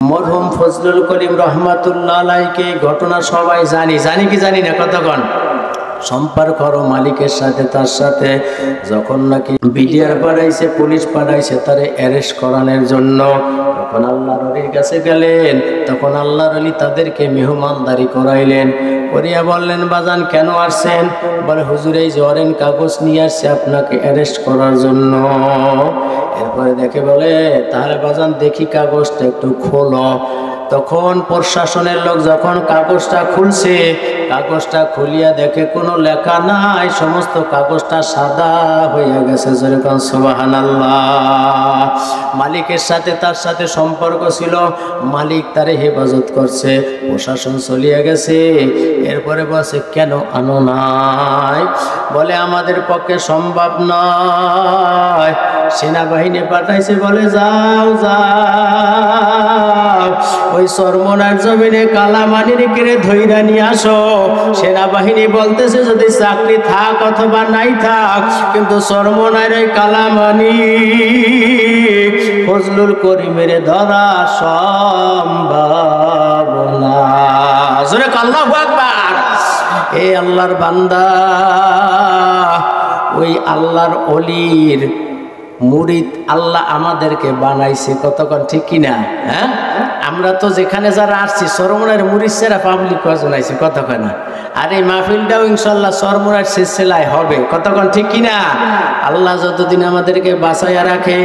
মরহুম ফজলুল করিম রহমাতুল্লাহ আলাইহি ঘটনা সবাই জানি কি জানি না কতক্ষণ সম্পর্ক মালিকের সাথে তার সাথে যখন নাকি বিডিআর পাঠাইছে পুলিশ পাঠাইছে তারে অ্যারেস্ট করানোর জন্য তখন আল্লাহর ওলির কাছে গেলেন তখন আল্লাহর ওলি তাদেরকে মেহমানদারি করাইলেন করিয়া বললেন বাজান কেন আসছেন বলে হুজুর এই জরেন কাগজ নিয়ে আসছে আপনাকে অ্যারেস্ট করার জন্য এরপরে দেখে বলে তাহলে বাজান দেখি কাগজটা একটু খোলো তখন প্রশাসনের লোক যখন কাগজটা খুলছে কাগজটা খুলিয়া দেখে কোনো লেখা নাই সমস্ত কাগজটা সাদা হয়ে গেছে যেরকম সুবহানাল্লাহ মালিকের সাথে তার সাথে সম্পর্ক ছিল মালিক তারে হেফাজত করছে প্রশাসন চলিয়া গেছে এরপরে বলছে কেন আনো নাই বলে আমাদের পক্ষে সম্ভব নয় সেনাবাহিনী পাঠাইছে বলে যাও যাও ওই চরমনার জমিনে কালামানির কিরে ধইরা নিয়ে আসো সেনাবাহিনী বলতেছে যদি চাকরি থাক অথবা নাই থাক কিন্তু চরমনার ওই কালামানি ফজলুল করিমের ধরা সম্ভব না জোরে আল্লাহু আকবার এ আল্লাহর বান্দা ওই আল্লাহর ওলির মুরিদ আল্লাহ আমাদেরকে বানাইছে কতক্ষণ ঠিক কিনা হ্যাঁ আমরা তো যেখানে যারা আসছি চরমনার মুরিদ সেরা পাবলিক কজন আইছে কতক্ষণ আর এই মাহফিলটাও ইনশাল্লাহ চরমনার সিলসিলায় হবে কতক্ষণ ঠিক কিনা আল্লাহ যতদিন আমাদেরকে বাঁচাইয়া রাখে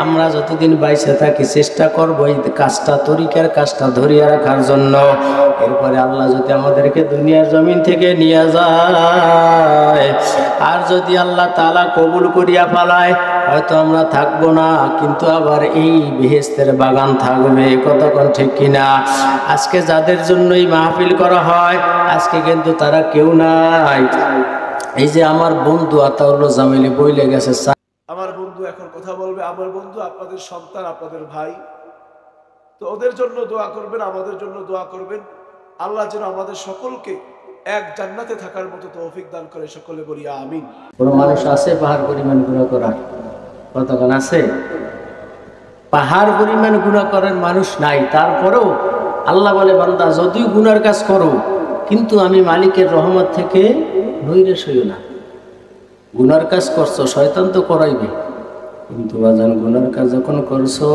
আমরা যতদিন বাইসে থাকি চেষ্টা করবো এই কাজটা তরিকার কাজটা ধরিয়া রাখার জন্য এরপরে আল্লাহ যদি আমাদেরকে দুনিয়ার জমিন থেকে নিয়ে যায় আর যদি আল্লাহ তাআলা কবুল করিয়া ফেলায় হয়তো আমরা থাকবো না কিন্তু আবার এই বেহেশতের বাগান থাকবে কতক্ষণ ঠিক কিনা আজকে যাদের জন্যই মাহফিল করা হয় আজকে কিন্তু তারা কেউ নাই এই যে আমার বন্ধু আতাউল্লাহ জামিলি বইলে গেছে আমার বন্ধু এখন কথা বলবে আমার বন্ধু আপনাদের সন্তান আপনাদের ভাই তো ওদের জন্য দোয়া করবেন আমাদের জন্য দোয়া করবেন আল্লাহ যেন আমাদের সকলকে এক জান্নাতে থাকার মতো তৌফিক দান করে সকলে বলি আমিন কোনো মানুষ আছে পাহাড় পরিমাণ গুনাহ করার কতক্ষণ আছে পাহাড় পরিমাণ গুনাহ করার মানুষ নাই তারপরেও আল্লাহ বলে বান্দা যদিও গুনার কাজ করো কিন্তু আমি মালিকের রহমত থেকে নৈরাশ হইও না গুনার কাজ করছো শয়তান তো করাইবে কিন্তু বাজান গুনার কাজ যখন করছো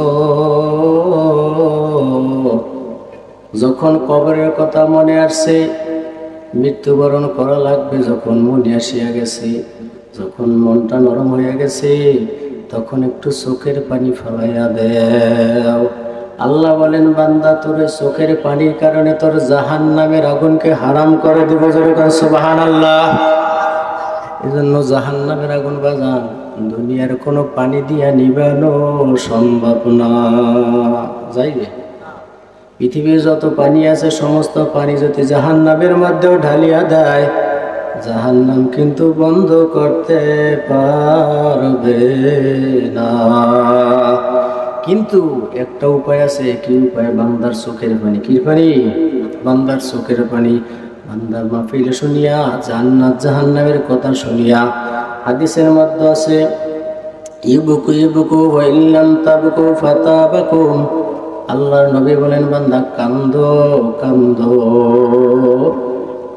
যখন কবরের কথা মনে আসছে মৃত্যুবরণ করা লাগবে যখন মনে আসিয়া গেছে যখন মনটা নরম হয়ে গেছে তখন একটু চোখের পানি ফেলাইয়া দেও আল্লাহ বলেন বান্দা তোর চোখের পানির কারণে তোর জাহান্নামের আগুনকে হারাম করে দেব যেরকম সুবহানাল্লাহ এজন্য জাহান্নামের আগুন বাজান দুনিয়ার কোনো পানি দিয়া নিবানো সম্ভব না যাইবে পৃথিবীর যত পানি আছে সমস্ত পানি যদি জাহান্নামের মধ্যেও ঢালিয়া দেয় জাহান্নাম কিন্তু বন্ধ করতে পারবে না কিন্তু একটা উপায় আছে কি উপায় বান্দার চোখের পানি কি পানি বান্দার চোখের পানি বান্দার মাহফিল শুনিয়া জান্নাত জাহান্নামের কথা শুনিয়া হাদিসের মধ্যে আছে ইবকু ইবকু ওয়া ইল্লাম তাবকু ফাতাবাকুম আল্লাহর নবী বলেন বান্দা কান্দো কান্দো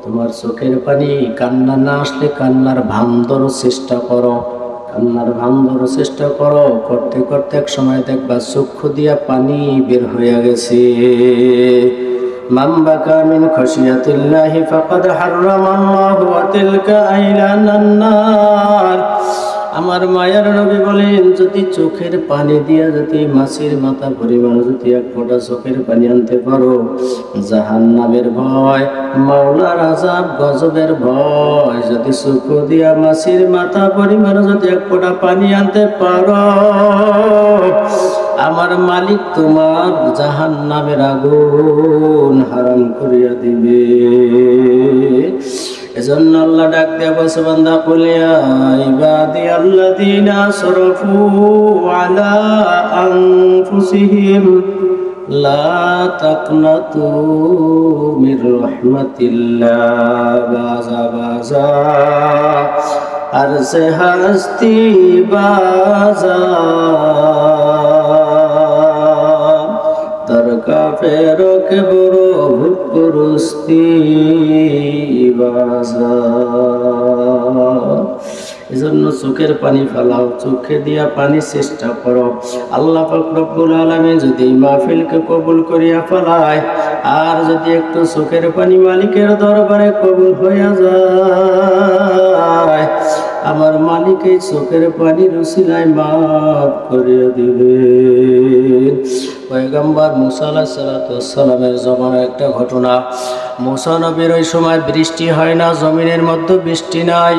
তোমার চোখের পানি কান্না না আসলে কান্নার ভান ধরার চেষ্টা করো কান্নার ভান ধরার চেষ্টা করো করতে করতে এক সময় দেখবা চক্ষু দিয়া পানি বের হয়ে গেছে মান বাকা মিন খাশিয়াতিল্লাহি ফাকাদ হারামাল্লাহু ওয়া তিলকা আইলানান নার আমার মায়ার নবী বলেন যদি চোখের পানি দিয়া যদি মাছের মাথা পরিমাণ যদি এক ফোঁটা চোখের পানি আনতে পারো জাহান্নামের ভয় মাওলার আযাব গজবের ভয় যদি চোখ দিয়া মাছের মাথা পরিমাণ যদি এক ফোঁটা পানি আনতে পারো আমার মালিক তোমার জাহান্নামের আগুন হারাম করিয়া দিবে এজন্য আল্লাহ ডাক দেয়া বলছে বান্দা কুলিয়া ইবাদিয়াল্লাযীনা আসরাফু আলা আনফুসিহিম লা তাকনাতু মির রাহমাতিল্লাহ বাজা বাজা আরশে হস্তি বাজা দরকা ফেরকে বড় ভূপরস্তি বাজার। এজন্য চোখের পানি ফেলাও, চোখে দিয়া পানি চেষ্টা করো। আল্লাহ পাক রব্বুল আলামিন যদি মাহফিলকে কবুল করিয়া ফেলায়, আর যদি একটু চোখের পানি মালিকের দরবারে কবুল হইয়া যায়, আমার মালিক এই চোখের পানির উসিলায় মাফ করিয়া দিবেন। পয়গম্বর মুসা আলাইহিস সালাতু ওয়াস সালামের জমানার একটা ঘটনা। মুসা নবীর ওই সময় বৃষ্টি হয় না, জমিনের মধ্যে বৃষ্টি নাই।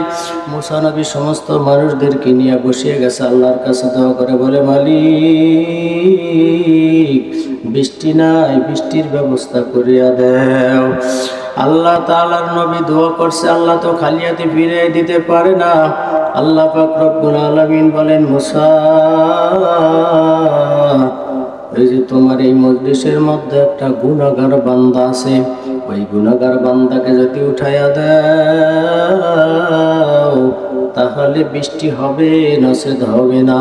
মুসা নবী সমস্ত মানুষদেরকে নিয়ে বসিয়ে গেছে, আল্লাহর কাছে দোয়া করে বলে, মালিক বৃষ্টি নাই, বৃষ্টির ব্যবস্থা করিয়া দেও। আল্লাহ তাআলার নবী দোয়া করছে, আল্লাহ তো খালি হাতে ফিরিয়ে দিতে পারে না। আল্লাহ পাক রব্বুল আলামিন বলেন, মুসা এই যে তোমার এই মজলিসের মধ্যে একটা গুনাহগার বান্দা আছে, ওই গুনাহগার বান্দাকে যদি উঠাইয়া দাও তাহলে বৃষ্টি হবে, নচেত হবে না।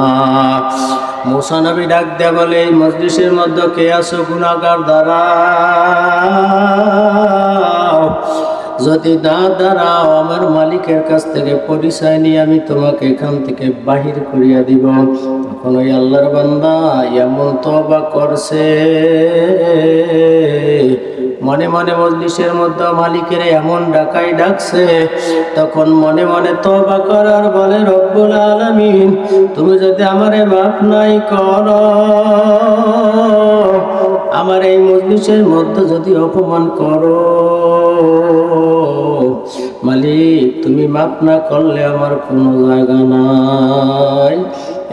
মুসা নবী ডাক দেয়া বলে, এই মজলিসের মধ্যে কে আছো গুনাহগার, দাঁড়াও। যদি না দাঁড়াও, আমার মালিকের কাছ থেকে পরিচয় নিয়ে আমি তোমাকে এখান থেকে বাহির করিয়া দিব। তখন ওই আল্লাহর বান্দা এমন তওবা করছে, মনে মনে মজলিসের মধ্যে মালিকের এমন ডাকাই ডাকছে, তখন মনে মনে তওবা করার বলে, রব্বুল আলামিন তুমি যদি আমারে মাফ নাই করো, আমার এই মজলিসের মধ্যে যদি অপমান করো, মালিক তুমি মাফ না করলে আমার কোনো জায়গা নাই।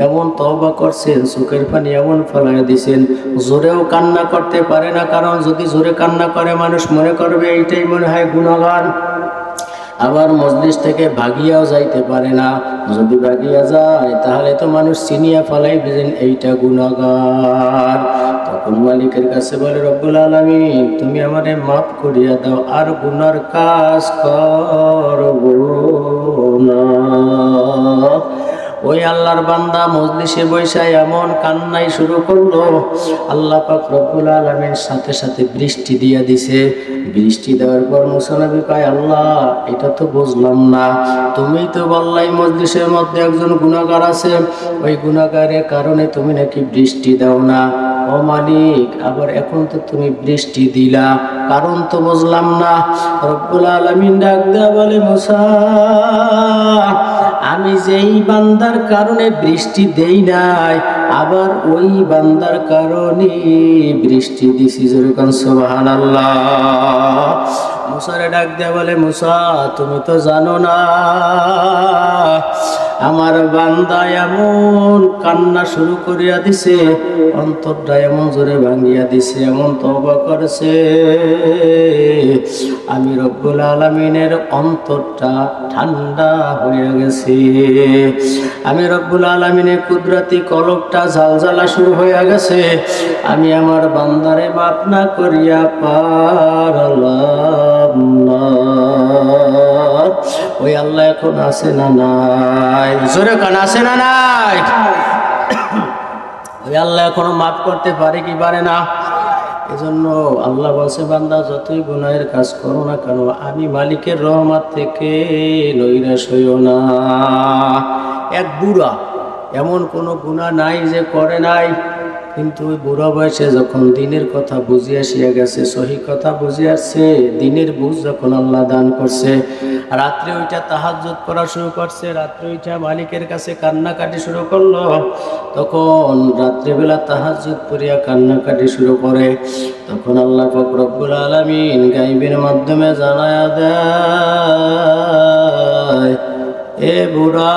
এমন তওবা করছেন, চোখের পানি এমন ফেলাইয়া দিছেন, জোরেও কান্না করতে পারে না, কারণ যদি জোরে কান্না করে মানুষ মনে করবে এইটাই মনে হয় গুনাহগার। আবার মজলিস থেকে ভাগিয়াও যাইতে পারে না, যদি ভাগিয়া যায় তাহলে তো মানুষ চিনিয়া ফেলাই বুঝেন এইটা গুনাহগার। তখন মালিকের কাছে বলে, রব্বুল আলামিন তুমি আমারে মাফ করিয়া দাও, আর গুনার কাজ করব না। ওই আল্লাহর বান্দা মজলিসে বৈশা এমন কান্নাই শুরু করলো, আল্লাহ পাক রব্বুল আলামিন সাথে সাথে বৃষ্টি দিয়া দিছে। বৃষ্টি দেওয়ার পর মুসা নবী কয়, আল্লাহ এটা তো বুঝলাম না, তুমি তো বললাই মজলিসের মধ্যে একজন গুনাহগার আছে, ওই গুনাহগারের কারণে তুমি নাকি বৃষ্টি দাও না। ও মালিক, আবার এখন তো তুমি বৃষ্টি দিলা, কারণ তো বুঝলাম না। রব্বুল আলামিন ডাক দেয়া বলে, মুসা আমি যেই বান্দার কারণে বৃষ্টি দেই নাই, আবার ওই বান্দার কারণে বৃষ্টি দিছি। যেরকম সুবহানাল্লাহ। মুসারে ডাক দেয়া বলে, মুসা তুমি তো জানো না আমার বান্দা এমন কান্না শুরু করিয়া দিছে, অন্তরটা এমন জোরে ভাঙিয়া দিছে, এমন তওবা করেছে, আমি রব্বুল আলামিনের অন্তরটা ঠান্ডা হয়ে গেছে। আমি রব্বুল আলামিনের কুদরতি কলবটা ঝালঝালা শুরু হয়ে গেছে। আমি আমার বান্দারে মাফ না করিয়া পারলাম না। ওই আল্লাহ এখন আছে না নাই? জোরে কান, আছে না নাই? ওই আল্লাহ এখনো মাফ করতে পারে কি পারে না? এজন্য আল্লাহ বলছে, বান্দা যতই গুনাহের কাজ করো না কেন, আমি মালিকের রহমত থেকে নৈরাশ হইও না। এক বুড়া এমন কোনো গুনাহ নাই যে করে নাই, কিন্তু ওই বুড়া বয়সে যখন দিনের কথা বুঝিয়ে আসিয়া গেছে, সহি কথা বুঝিয়ে আসছে, দিনের বুঝ যখন আল্লাহ দান করছে, রাত্রে ওইটা তাহাজ্জুদ করা শুরু করছে, রাত্রে ওইটা মালিকের কাছে কান্নাকাটি শুরু করলো। তখন রাত্রিবেলা তাহাজ্জুদ করিয়া কান্নাকাটি শুরু করে, তখন আল্লাহ পাক রব্বুল আলামিন গায়বের মাধ্যমে জানায়া দেয়, এ বুড়া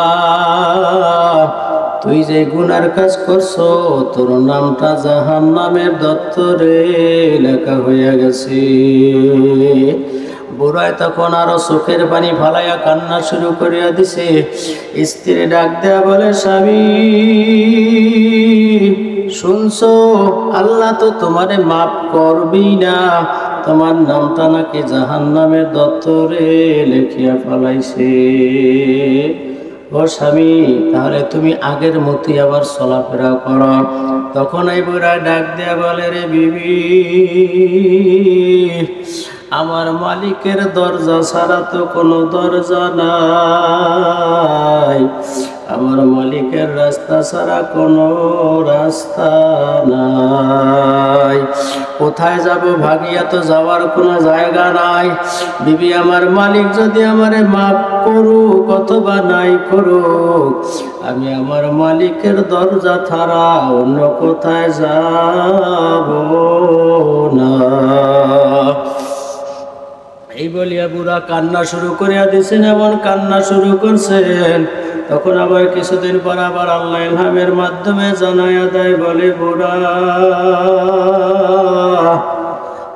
তুই যে গুনার কাজ করছো, তোর নামটা জাহান্নামের দপ্তরে লেখা হইয়া গেছে। বুড়ায় তখন আরো চোখের পানি ফালাইয়া কান্না শুরু করিয়া দিছে। স্ত্রী ডাক দেয়া বলে, স্বামী শুনছো, আল্লাহ তো তোমারে মাফ করবি না, তোমার নামটা নাকি জাহান্নামের দপ্তরে লেখিয়া ফেলাইছে। ও স্বামী, তাহলে তুমি আগের মতোই আবার চলাফেরা করো। তখন এই বুড়া ডাক দেয়া বলে, রে বিবি, আমার মালিকের দরজা ছাড়া তো কোনো দরজা নাই, আমার মালিকের রাস্তা ছাড়া কোনো রাস্তা নাই। কোথায় যাব? ভাগিয়া তো যাওয়ার কোনো জায়গা নাই। বিবি, আমার মালিক যদি আমারে মাফ করুক অথবা নাই করুক, আমি আমার মালিকের দরজা ছাড়া অন্য কোথায় যাব না। এই বলিয়া বুড়া কান্না শুরু করিয়া দিয়েছেন। এমন কান্না শুরু করছেন, তখন আবার কিছুদিন পর আবার আল্লাহ ইলহামের মাধ্যমে জানাইয়া দেয়, বলে, বুড়া,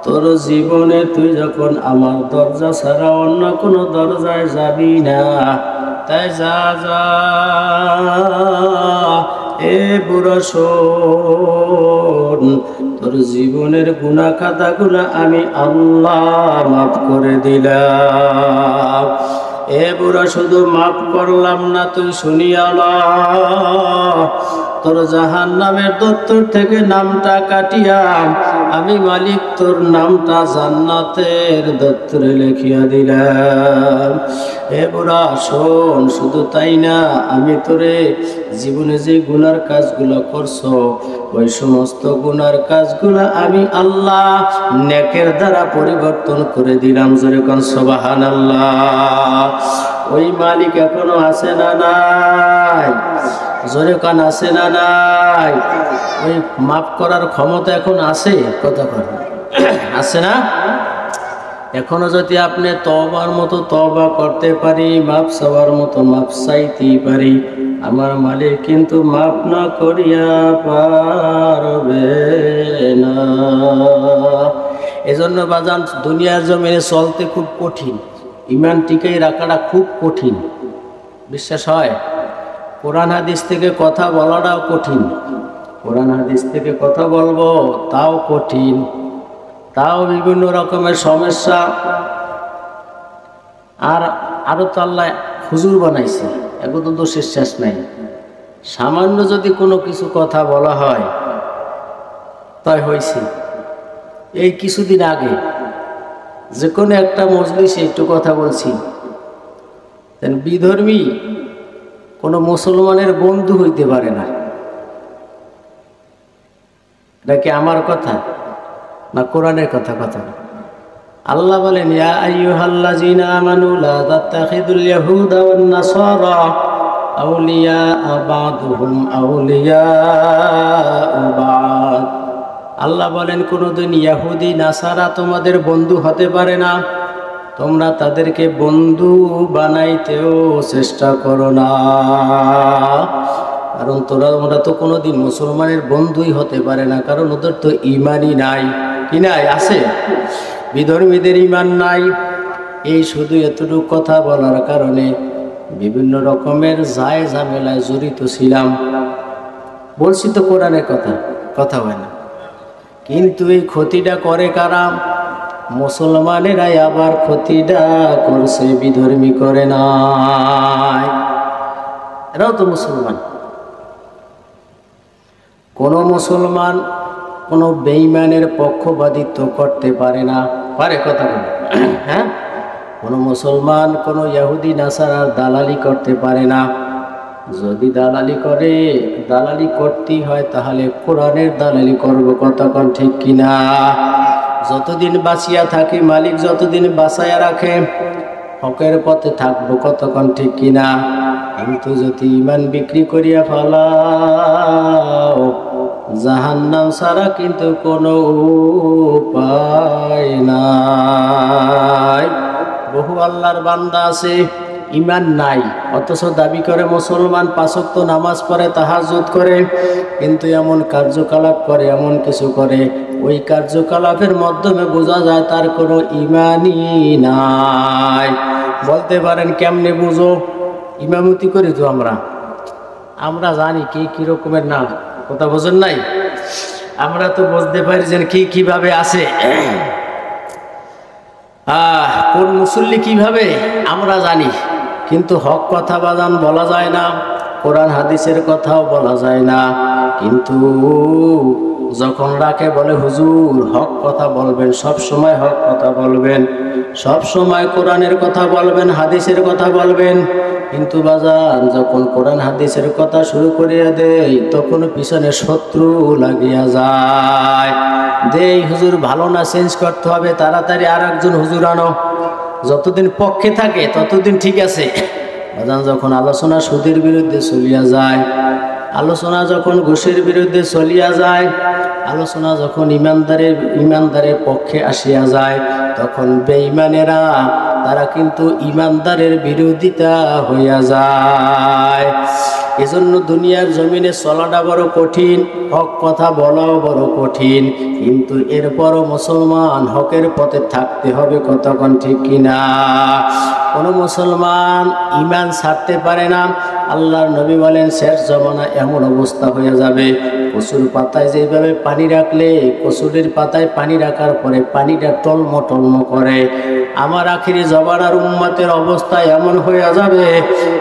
তোর জীবনে তুই যখন আমার দরজা ছাড়া অন্য কোনো দরজায় যাবি না, তাই যা যা। এ বুড়া শোন, তোর জীবনের গুনাহ খাতাগুলা আমি আল্লাহ মাফ করে দিলাম। এ বুড়া, শুধু মাফ করলাম না, তুই শুনিয়া লা, তোর জাহান্নামের দপ্তর থেকে নামটা কাটিয়া আমি মালিক তোর নামটা জান্নাতের দপ্তরে লিখিয়া দিলাম। এ বুড়া শোন, শুধু তাই না, আমি তোরে জীবনে যে গুনার কাজগুলো করছো, ওই সমস্ত গুনার কাজগুলো আমি আল্লাহ নেকের দ্বারা পরিবর্তন করে দিলাম। জোরে কোন সুবহানাল্লাহ। ওই মালিক এখনো আছে না নাই? জোরে কোন আছে না নাই? ওই মাফ করার ক্ষমতা এখন আছে? কথা কর, আছে না? এখনো যদি আপনি তওবার মতো তওবা করতে পারি, মাফ চাওয়ার মতো মাফ চাইতেই পারি, আমার মালিক কিন্তু মাফ না করিয়া পারবে না। এজন্য বাজান, দুনিয়ার জমিনে চলতে খুব কঠিন, ইমান টিকাই রাখাটা খুব কঠিন। বিশ্বাস হয়? কোরআন হাদিস থেকে কথা বলাটাও কঠিন, কোরআন হাদিস থেকে কথা বলবো তাও কঠিন, তাও বিভিন্ন রকমের সমস্যা। আর আরো তো আল্লাহ হুজুর বানাইছে, এগুলো তো শেষ নাই। সামান্য যদি কোনো কিছু কথা বলা হয়, তাই হয়েছে। এই কিছুদিন আগে যে কোনো একটা মজলিসে একটু কথা বলছি, বিধর্মী কোনো মুসলমানের বন্ধু হইতে পারে না। এটা কি আমার কথা না কোরআনের কথা? কথা আল্লাহ বলেন, ইয়া আইয়ুহাল্লাযীনা আমানু লা তাত্তাখিযুল ইয়াহুদা ওয়ান নাসারা আউলিয়া বা'দুহুম আউলিয়া বা'দ। আল্লাহ বলেন, কোনদিন ইহুদি নাসারা তোমাদের বন্ধু হতে পারে না, তোমরা তাদেরকে বন্ধু বানাইতেও চেষ্টা করো না, কারণ ওরা তো কোনোদিন মুসলমানের বন্ধুই হতে পারে না, কারণ ওদের তো ইমানই নাই। কি নাই? আছে, বিধর্মীদের ইমান নাই। এই শুধু এতটুকু কথা বলার কারণে বিভিন্ন রকমের যায় ঝামেলায় জড়িত ছিলাম। বলছি তো কোরআনের কথা, কথা হয় না। কিন্তু এই ক্ষতিটা করে কারা? মুসলমানেরাই আবার ক্ষতিটা করছে, বিধর্মী করে নাই। এরাও তো মুসলমান। কোন মুসলমান কোন বেঈমানের পক্ষপাতিত্ব করতে পারে না, পারে? কথা বলে, হ্যাঁ? কোন মুসলমান কোন ইহুদি নাসারার দালালি করতে পারে না। যদি দালালি করে, দালালি করতেই হয়, তাহলে কোরআনের দালালি করব। কতক্ষণ ঠিক কিনা? যতদিন বাঁচিয়া থাকি, মালিক যতদিন বাঁচাইয়া রাখে, হকের পথে থাকবো। কতক্ষণ ঠিক কিনা? কিন্তু যদি ইমান বিক্রি করিয়া ফেলাও, জাহান্নাম ছাড়া কিন্তু কোনো উপায় নাই। বহু আল্লাহর বান্দা আছে, ইমান নাই, অথচ দাবি করে মুসলমান, 5 ওয়াক্ত নামাজ পড়ে, তাহাজ্জুদ করে, কিন্তু এমন কার্যকলাপ করে, এমন কিছু করে, ওই কার্যকলাপের মাধ্যমে বোঝা যায় তার কোনো ইমানই নাই। বলতে পারেন কেমনে বুঝো? ইমামতি করি তো আমরা জানি কি কি রকমের নাম, কথা বোঝেন নাই? আমরা তো বুঝতে পারি যে কি কিভাবে আছে, কোন মুসল্লি কিভাবে আমরা জানি, কিন্তু হক কথা বাজান বলা যায় না, কোরআন হাদিসের কথাও বলা যায় না। কিন্তু যখন ডাকে বলে হুজুর হক কথা বলবেন, সব সময় হক কথা বলবেন, সব সময় কোরআনের কথা বলবেন, হাদিসের কথা বলবেন, কিন্তু বাজান যখন কোরআন হাদিসের কথা শুরু করিয়া দেই তখন পিছনে শত্রু লাগিয়া যায়। দেই হুজুর ভালো না, চেঞ্জ করতে হবে, তাড়াতাড়ি আর একজন হুজুর আনো। যতদিন পক্ষে থাকে ততদিন ঠিক আছে, বাজান যখন আলোচনা সুদের বিরুদ্ধে চলিয়া যায়, আলোচনা যখন ঘুষের বিরুদ্ধে চলিয়া যায়, আলোচনা যখন ইমানদারের পক্ষে আসিয়া যায়, তখন বেঈমানেরা তারা কিন্তু ইমানদারের বিরোধিতা হইয়া যায়। এজন্য দুনিয়ার জমিনে চলাটা বড় কঠিন, হক কথা বলাও বড় কঠিন, কিন্তু এরপরও মুসলমান হকের পথে থাকতে হবে। কতক্ষণ ঠিক কিনা? কোনো মুসলমান ইমান ছাড়তে পারে না। আল্লাহর নবী বলেন শেষ জমানা এমন অবস্থা হয়ে যাবে, কচুর পাতায় যেভাবে পানি রাখলে কচুরের পাতায় পানি রাখার পরে পানিটা টলম টলম করে, আমার আখিরি জমানার উম্মতের অবস্থা এমন হয়ে যাবে,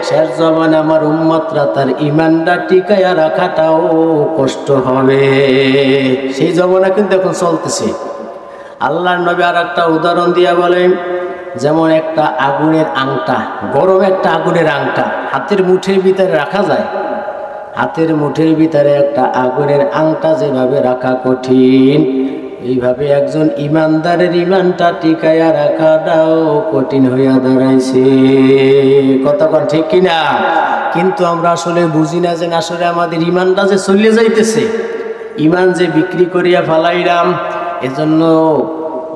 শেষ জমানে আমার উম্মতরা তার ইমানটা টিকাইয়া রাখাটাও কষ্ট হবে। সেই জমানা কিন্তু এখন চলতেছে। আল্লাহর নবী আর একটা উদাহরণ দিয়া বলেন, যেমন একটা আগুনের আংটা, গরম একটা আগুনের আংটা হাতের মুঠের ভিতরে রাখা যায়, হাতের মুঠের ভিতরে একটা আগুনের আংটা যেভাবে রাখা কঠিন, এইভাবে একজন ইমানদারের ইমানটা টিকাইয়া রাখাটাও কঠিন হইয়া দাঁড়াইছে। কতক্ষণ ঠিক কিনা? কিন্তু আমরা আসলে বুঝি না যে আসলে আমাদের ইমানটা যে চলে যাইতেছে, ইমান যে বিক্রি করিয়া ফালাইলাম। এজন্য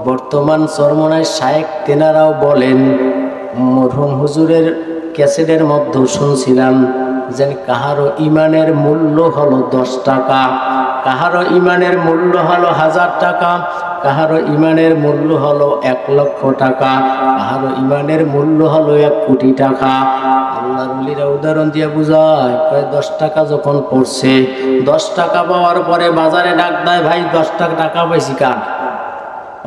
বর্তমান চরমনায় শায়েখ তেনারাও বলেন, মরহুম হুজুরের ক্যাসেটের মধ্যে শুনছিলাম যে কাহারও ইমানের মূল্য হলো 10 টাকা, কাহারও ইমানের মূল্য হলো 1000 টাকা, কাহারও ইমানের মূল্য হলো 1 লক্ষ টাকা, কাহারও ইমানের মূল্য হলো 1 কোটি টাকা। আল্লাহর ওলিরা উদাহরণ দিয়ে বুঝায়, প্রায় 10 টাকা যখন পড়ছে, 10 টাকা পাওয়ার পরে বাজারে ডাক দেয়, ভাই 10 টাকা পাইছি কার?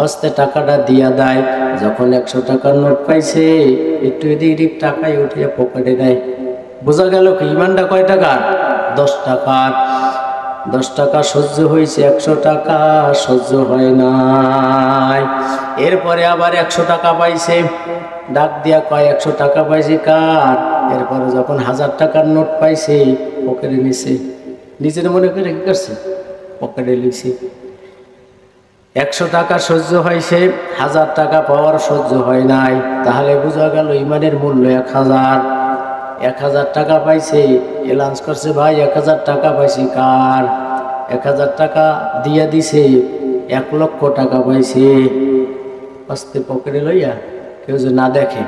অস্তে টাকাটা দিয়া দেয়। যখন 100 টাকার নোট পাইছে, একটু এদিক টাকায় উঠিয়ে পকেটে দেয়। বোঝা গেল কি ইমানটা কয় টাকার? 10 টাকার। 10 টাকা সহ্য হয়েছে, 100 টাকা সহ্য হয় নাই। এরপরে আবার 100 টাকা পাইছে, ডাক দিয়া কয় 100 টাকা পাইছে কার? এরপরে যখন 1000 টাকার নোট পাইছে, পকেটে নিছে, নিজের মনে করে কি করছে? পকেটে লিখছে। 100 টাকা সহ্য হয়েছে, 1000 টাকা পাওয়ার সহ্য হয় নাই। তাহলে বোঝা গেল ইমানের মূল্য 1000। 1000 টাকা পাইছে, এলাউন্স করছে, ভাই 1000 টাকা পাইছি কার? 1000 টাকা দিয়া দিছে, 1 লক্ষ টাকা পাইছে। আস্তে পকেটে লইয়া কেউ যে না দেখে,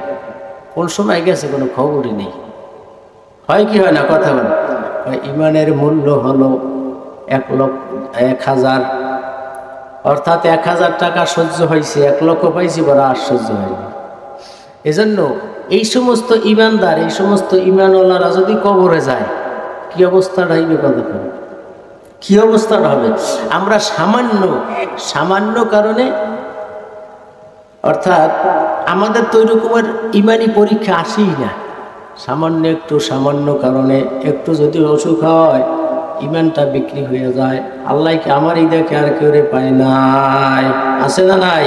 কোন সময় গেছে কোনো খবরই নেই। হয় কি হয় না? কথা বলে ইমানের মূল্য হলো 1000, অর্থাৎ 1000 টাকা সহ্য হয়েছে, 1 লক্ষ পাইছি, বড় আর সহ্য হয়নি। এজন্য এই সমস্ত ইমানদার, এই সমস্ত ইমানওয়ালারা যদি কবরে যায়, কি অবস্থাটা হইবে? কতক্ষণ কি অবস্থাটা হবে? আমরা সামান্য কারণে, অর্থাৎ আমাদের তো ওইরকমের ইমানি পরীক্ষা আসেই না। সামান্য কারণে একটু যদি অসুখ হয়, ইমানটা বিক্রি হয়ে যায়। আল্লাহকে আমারই দেখে আর কেউ পায় নাই, আছে না নাই?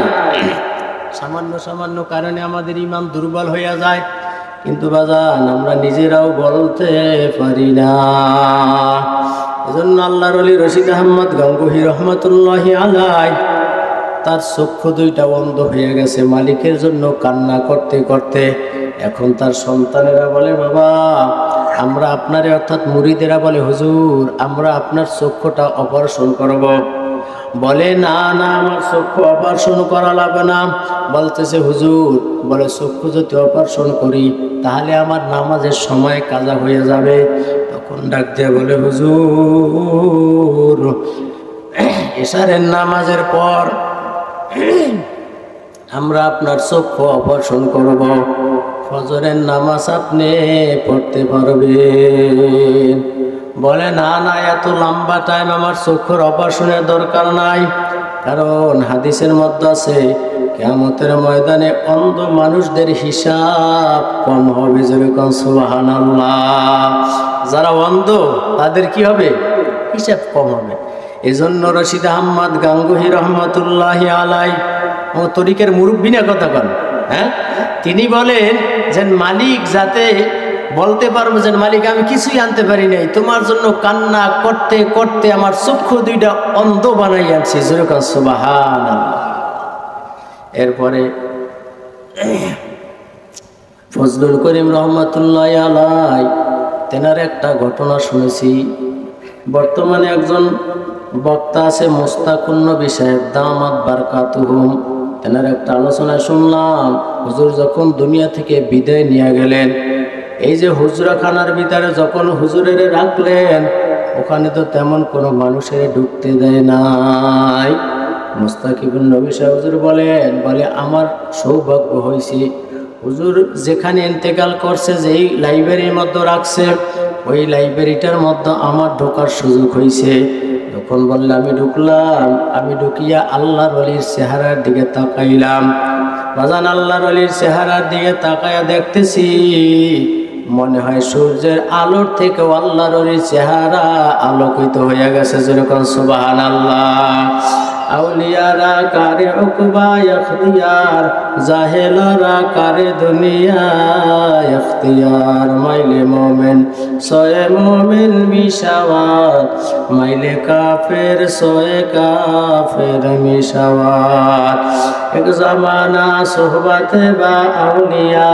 সামান্য কারণে আমাদের ইমান দুর্বল হয়ে যায়, কিন্তু বাজান আমরা নিজেরাও বলতে পারি না। এজন্য আল্লাহর ওলি রশিদ আহমদ গঙ্গোহী রহমতুল্লাহি আলাইহি, তার চক্ষু 2টা বন্ধ হয়ে গেছে মালিকের জন্য কান্না করতে করতে। এখন তার সন্তানেরা বলে, বাবা আমরা আপনারে, অর্থাৎ মুরিদেরা বলে, হুজুর আমরা আপনার চক্ষুটা অপারেশন করব। বলে না আমার চক্ষু অপারেশন করা লাগবে না। বলতেছে হুজুর, বলে চক্ষু যদি অপারেশন করি তাহলে আমার নামাজের সময় কাজা হয়ে যাবে। তখন ডাক দিয়ে বলে, হুজুর এশারের নামাজের পর আমরা আপনার চক্ষু অপারেশন করব, ফজরের নামাজ আপনি পড়তে পারবেন। বলে না এত লম্বা টাইম আমার চক্ষুর অপারেশনের দরকার নাই, কারণ হাদিসের মধ্যে আছে কিয়ামতের ময়দানে অন্ধ মানুষদের হিসাব কম হবে। যেরকম সুবহানাল্লাহ। যারা অন্ধ তাদের কি হবে? হিসাব কম হবে। এজন্য রশিদ আহমদ গাঙ্গুহি রহমতুল্লাহি আলাইহি ও তরিকের মুরব্বী না কথা কন, হ্যাঁ, তিনি বলেন যে মালিক যাতে বলতে পারবো যে মালিক আমি কিছুই আনতে পারি নাই, তোমার জন্য কান্না করতে করতে আমার চক্ষু দুইটা অন্ধ বানাই আনছি। যেরকম সুবহানাল্লাহ। এরপরে ফজলুল করিম রহমতুল্লাহি আলাইহি তেনার একটা ঘটনা শুনেছি। বর্তমানে একজন বক্তা আছে মুস্তাকুন নবী সাহেব দামাত বারকাতুহুম, তেনার একটা আলোচনা শুনলাম। হুজুর যখন দুনিয়া থেকে বিদায় নিয়ে গেলেন, এই যে হুজরাখানার ভিতরে যখন হুজুরের রাখলেন, ওখানে তো তেমন কোনো মানুষের ঢুকতে দেয় নাই। মুস্তাকিবুন নবী সাহেব হুজুর বলেন, বলে আমার সৌভাগ্য হয়েছে, হুজুর যেখানে ইন্তেকাল করছে, যেই লাইব্রেরির মধ্যে রাখছে, ওই লাইব্রেরিটার মধ্যে আমার ঢোকার সুযোগ হয়েছে। তখন বললে আমি ঢুকলাম, আমি ঢুকিয়া আল্লাহর ওলির চেহারার দিকে তাকাইলাম। বাজান আল্লাহর ওলির চেহারার দিকে তাকাইয়া দেখতেছি, মনে হয় সূর্যের আলোর থেকে আল্লাহর ওলির চেহারা আলোকিত হয়ে গেছে। যেরকম সুবহানাল্লাহ। আউলিয়ারা কারে উকবা ইখতিয়ার, জাহেলারা কারে দুনিয়া ইখতিয়ার। মাইলে মোমেন সোয়ে মোমেন মিশাওয়াত, মাইলে কাফের সোয়ে কাফের মিশাওয়াত। এক জামানা সোহবতে বা আউলিয়া,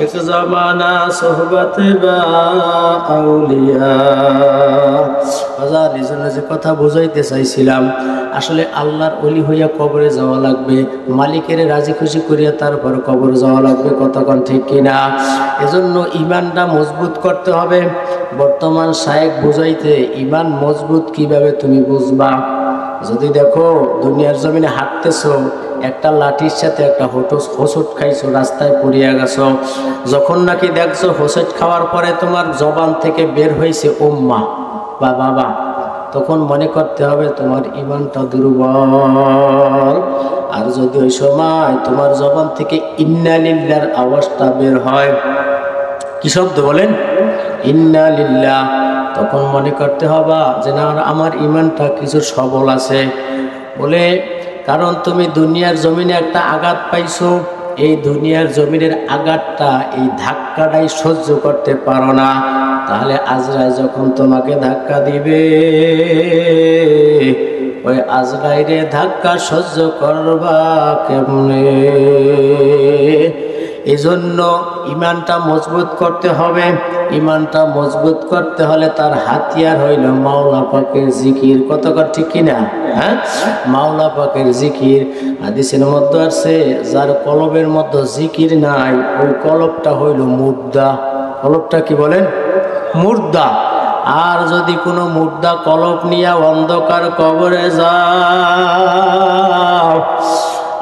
এক জামানা সোহবতে বা আউলিয়া। এই জন্য যে কথা বুঝাইতে চাইছিলাম, আসলে আল্লাহর ওলি হইয়া কবরে যাওয়া লাগবে, মালিকের রাজি খুশি করিয়া তারপর কবরে যাওয়া লাগবে। কতক্ষণ ঠিক কিনা? এজন্য ইমানটা মজবুত করতে হবে। বর্তমান শায়েখ বুঝাইতে ইমান মজবুত কিভাবে তুমি বুঝবা? যদি দেখো দুনিয়ার জমিনে হাঁটতেছো, একটা লাঠির সাথে একটা হোঁচট খাইছো, রাস্তায় পড়িয়া গেছো, যখন নাকি দেখছো হোঁচট খাওয়ার পরে তোমার জবান থেকে বের হয়েছে উম্মা বা বাবা, তখন মনে করতে হবে তোমার ইমানটা দুর্বল। আর যদি ওই সময় তোমার জবান থেকে ইন্না লিল্লাহর আওয়াজটা বের হয়, কি শব্দ বলেন? ইন্না লিল্লাহ, তখন মনে করতে হবে যে না, আমার ইমানটা কিছু সবল আছে বলে। কারণ তুমি দুনিয়ার জমিনে একটা আঘাত পাইছো, এই দুনিয়ার জমিনের আঘাতটা, এই ধাক্কাটাই সহ্য করতে পারো না। তাহলে আজরাইল যখন তোমাকে ধাক্কা দিবে, ওই আজরাইলের ধাক্কা সহ্য করবা কেমনে? এজন্য ইমানটা মজবুত করতে হবে। ইমানটা মজবুত করতে হলে তার হাতিয়ার হইল মাওলা পাকের জিকির। কতক্ষণ ঠিক কিনা? হ্যাঁ, মাওলা পাকের জিকির। হাদিসের মধ্যে আছে, যার কলবের মধ্যে জিকির নাই, ওই কলবটা হইল মুর্দা। কলবটা কি বলেন? মুর্দা। আর যদি কোনো মুর্দা কলব নিয়ে অন্ধকার কবরে যাও,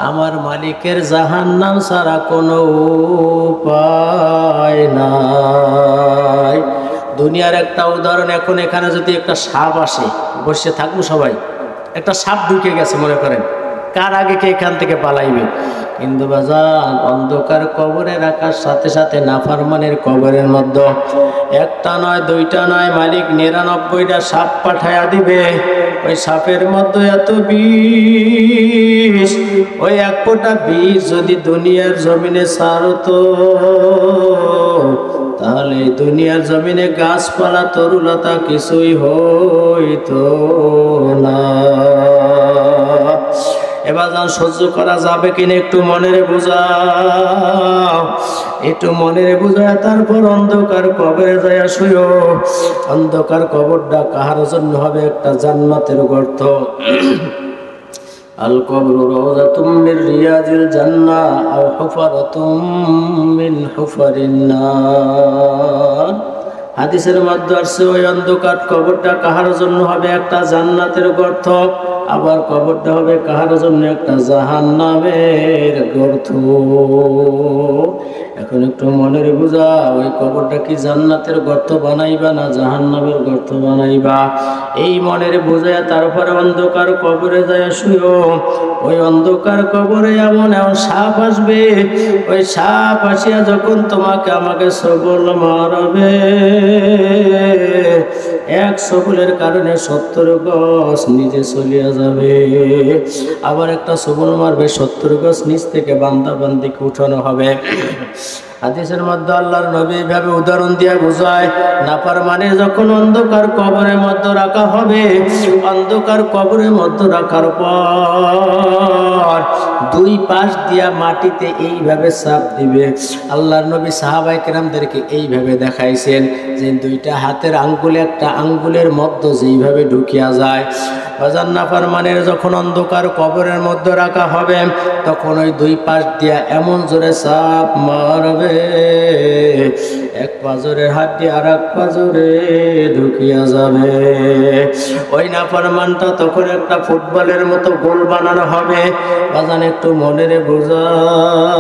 আমার মালিকের জাহান্নাম ছাড়া কোনো উপায় নাই। দুনিয়ার একটা উদাহরণ, এখন এখানে যদি একটা সাপ আসে, বসে থাকবো সবাই, একটা সাপ ঢুকে গেছে মনে করেন, কার আগে কে এখান থেকে পালাইবে? কিন্তু বাজান অন্ধকার কবরে রাখার সাথে সাথে নাফরমানের কবরের মধ্যে একটা নয়, দুইটা নয়, মালিক 99টা সাপ পাঠায়া দিবে। ওই সাপের মধ্যে এত বিষ, ওই এক ফোঁটা বিষ যদি দুনিয়ার জমিনে ছাড়তো, তাহলে দুনিয়ার জমিনে গাছপালা তরুলতা কিছুই হইতো না। এবার সহ্য করা যাবে কিনা একটু মনের বুঝাও, একটু মনের বুঝায় তারপর অন্ধকার কবরে যায় শুয়ো। অন্ধকার কবরটা কাহার জন্য হবে? একটা জান্নাতের গর্ত। আল কবরু রাওযাতুম মির রিয়াজিল জান্নাহ আও হুফরাতুম মিন হুফারিন নার। হাদিসের মধ্যে আছে, ওই অন্ধকার কবরটা কাহার জন্য হবে? একটা জান্নাতের গর্ত। আবার কবরটা হবে কাহার জন্য? একটা জাহান্নামের গর্ত। এখন একটু মনের বুঝা, ওই কবরটা কি জান্নাতের গর্ত বানাইবা না জাহান্নামের গর্ত বানাইবা? এই মনের বুঝায় তারপরে অন্ধকার কবরে যায় শুয়ো। ওই অন্ধকার কবরে এমন এমন সাপ আসবে, ওই সাপ আসিয়া যখন তোমাকে আমাকে সবল মারবে, এক সবলের কারণে 70 গজ নিজে চলিয়া যাবে। আবার একটা সবল মারবে, 70 গজ নিচ থেকে বান্দা বান্দিকে উঠানো হবে। হাদিসের মধ্যে আল্লাহর নবী এইভাবে উদাহরণ দিয়ে বোঝায়, নাফরমানে যখন অন্ধকার কবরের মধ্যে রাখা হবে, অন্ধকার কবরের মধ্যে রাখার পর দুই পাশ দিয়া মাটিতে এইভাবে চাপ দিবে। আল্লাহর নবী সাহাবায়ে কেরামদেরকে এইভাবে দেখাইছেন যে দুইটা হাতের আঙ্গুলে একটা আঙ্গুলের মধ্যে যেইভাবে ঢুকিয়া যায়। নাফরমানের যখন অন্ধকার কবরের মধ্যে রাখা হবে, তখন ওই দুই পাশ দিয়া এমন জোরে চাপ মারবে, এক পাজরের হাড্ডি আর এক পাজরে ঢুকিয়া যাবে। ওই নাফরমানটা তখন একটা ফুটবলের মতো গোল বানানো হবে। বাজান একটু মনের বোঝাও,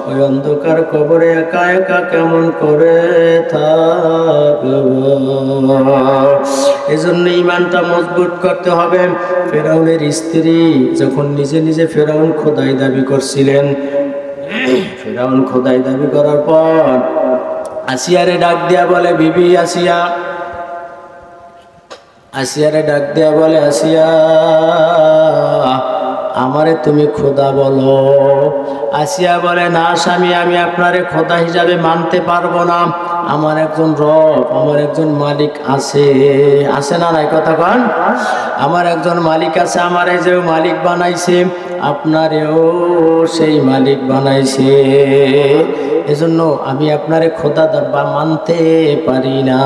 ওই অন্ধকার কবরে একা একা কেমন করে থাকবো। এজন্য ঈমানটা মজবুত করতে হবে। ফেরাউনের স্ত্রী যখন নিজে নিজে ফেরাউন খোদাই দাবি করছিলেন, ফেরাউন খোদাই দাবি করার পর আসিয়ারে ডাক দিয়া বলে, বিবি আসিয়া, আসিয়ারে ডাক দিয়া বলে, আসিয়া আমারে তুমি খোদা বলো। আসিয়া বলে, না স্বামী, আমি আপনারে খোদা হিসাবে মানতে পারবো না। আমার একজন রব, আমার একজন মালিক আছে। আছে না নাই কথা কন? আমার একজন মালিক আছে, আমারে যে মালিক বানাইছে আপনারেও সেই মালিক বানাইছে। এজন্য আমি আপনারে খোদা দাব্বা মানতে পারি না।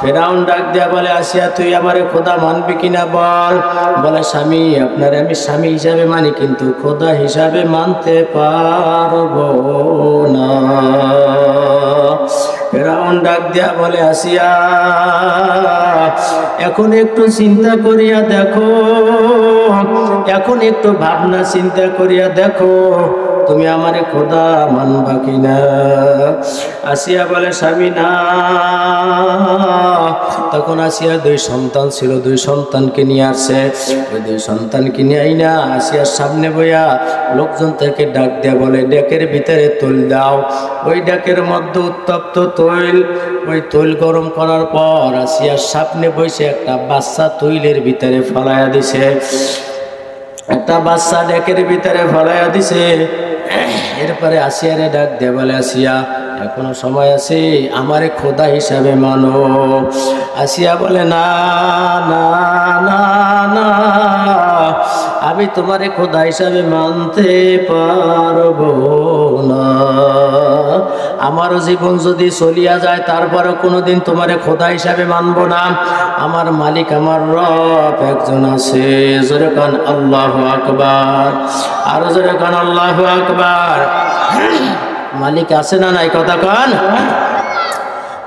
ফেরাউন ডাক দিয়া বলে, আসিয়া তুই আমারে খোদা মানবি কিনা বল। বলে, স্বামী আপনারে আমি স্বামী হিসাবে মানি, কিন্তু খোদা হিসাবে মানতে পারবো না। ফেরাউন ডাক দিয়া বলে, আসিয়া এখন একটু চিন্তা করিয়া দেখো, এখন একটু ভাবনা চিন্তা করিয়া দেখো, তুমি আমারে খোদা মানবা কিনা। আসিয়া বলে, স্বামী না। তখন আসিয়ার 2 সন্তান ছিল, 2 সন্তানকে নিয়ে আসছে। ওই 2 সন্তানকে নিয়ে আইনা আসিয়ার সামনে বইয়া লোকজন থেকে ডাক দেয়া বলে, ডেকের ভিতরে তৈল দাও। ওই ডেকের মধ্যে উত্তপ্ত তৈল, ওই তৈল গরম করার পর আসিয়ার সামনে বসে একটা বাচ্চা তৈলের ভিতরে ফলাইয়া দিছে। একটা বাচ্চা ডেকের ভিতরে ফলাইয়া দিছে। এরপরে আসিয়ারে ডাক দেয়া বলে, আসিয়া এখনো সময় আছে, আমারে খোদা হিসাবে মানো। আসিয়া বলে, না না না না, আমি তোমারে খোদা হিসাবে মানতে পারবো না। আমারও জীবন যদি চলিয়া যায়, তারপরও কোনোদিন তোমারে খোদা হিসাবে মানবো না। আমার মালিক, আমার রব একজন আছে। জোরে কান আল্লাহু আকবার, আরো জোরে কান আল্লাহু আকবার। মালিক আছে না নাই কথা কান?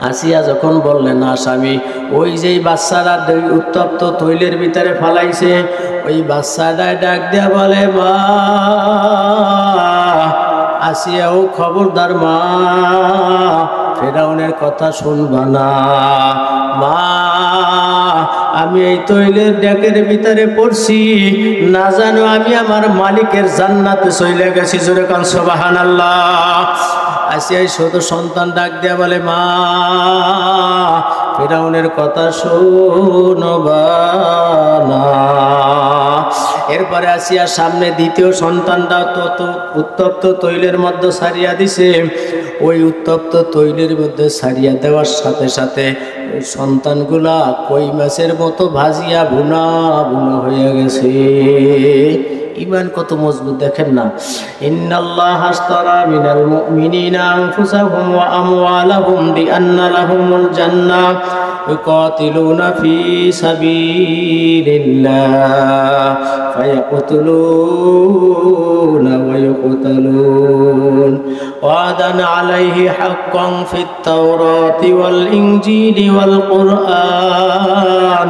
আসিয়া যখন বললেন, না স্বামী, ওই যেই বাচ্চারা উত্তপ্ত তৈলের ভিতরে ফালাইছে, ওই বাচ্চাটায় ডাক দিয়া বলে, মা। আসিয়াও খবরদার মা, ফেরাউনের কথা শুনবা না। মা, আমি এই তৈলের ডেকের ভিতরে পড়ছি, না জানো আমি আমার মালিকের জান্নাতে চলে গেছি। জোরে কান সুবহানাল্লাহ। আসিয়াই ছোট সন্তান ডাক দেয়া বলে, মা, ফেরাউনের কথা শুনবা না। এরপরে আসিয়ার সামনে দ্বিতীয় সন্তানটা তত উত্তপ্ত তৈলের মধ্যে সারিয়া দিছে। ওই উত্তপ্ত তৈলের মধ্যে সারিয়া দেওয়ার সাথে সাথে ওই সন্তানগুলা কই মাছের মতো ভাজিয়া ভুনা ভুনা হয়ে গেছে। ঈমান কত মজবুত দেখেন না। ইন্নাল্লাহা আশতারা মিনাল মুমিনিনা আনফুসাহুম ওয়া আমওয়ালাহুম বিআন্না লাহুমুল জান্নাহ ইউকাতিলুনা ফি সাবিলিল্লাহ ফায়াকতুলুনা ওয়া ইউকতালুন ওয়াদান আলাইহি হাক্কান ফিত তাওরাতি ওয়াল ইনজিলি ওয়াল কুরআন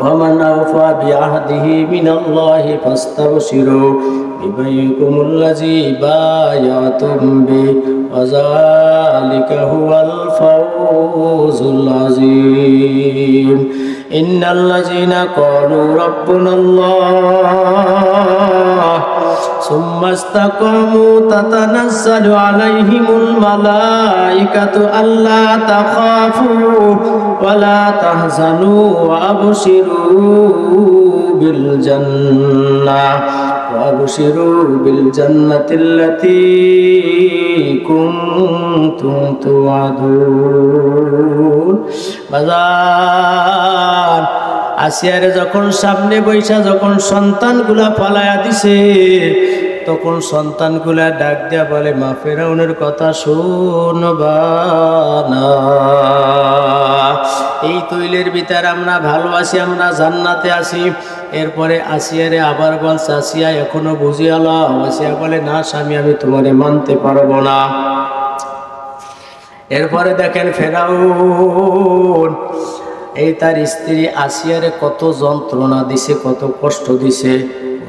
ومن أوفى بعهده من الله فاستبشروا ببيعكم الذي بايعتم به وذلك هو الفوز العظيم إن الذين قالوا ربنا الله ثم استقاموا تتنزل عليهم الملائكة ألا تخافوا ولا تحزنوا وأبشروا بالجنة التي كنتم توعدون বাজার আসিয়ারে যখন সামনে বৈশা যখন সন্তানগুলা পালায়া দিছে তখন সন্তানগুলা ডাক দিয়া বলে মা ফেরাউনের কথা শুনবা না, এই তৈলের ভিতর আমরা ভালো আছি, আমরা জান্নাতে আছি। এরপরে আসিয়ারে আবার বলছে আসিয়া এখনো বুঝিয়ালাও। আসিয়া বলে না স্বামী, আমি তোমারে মানতে পারবো না। এরপরে দেখেন ফেরাউন এই তার স্ত্রী আসিয়ারে কত যন্ত্রণা দিছে, কত কষ্ট দিছে।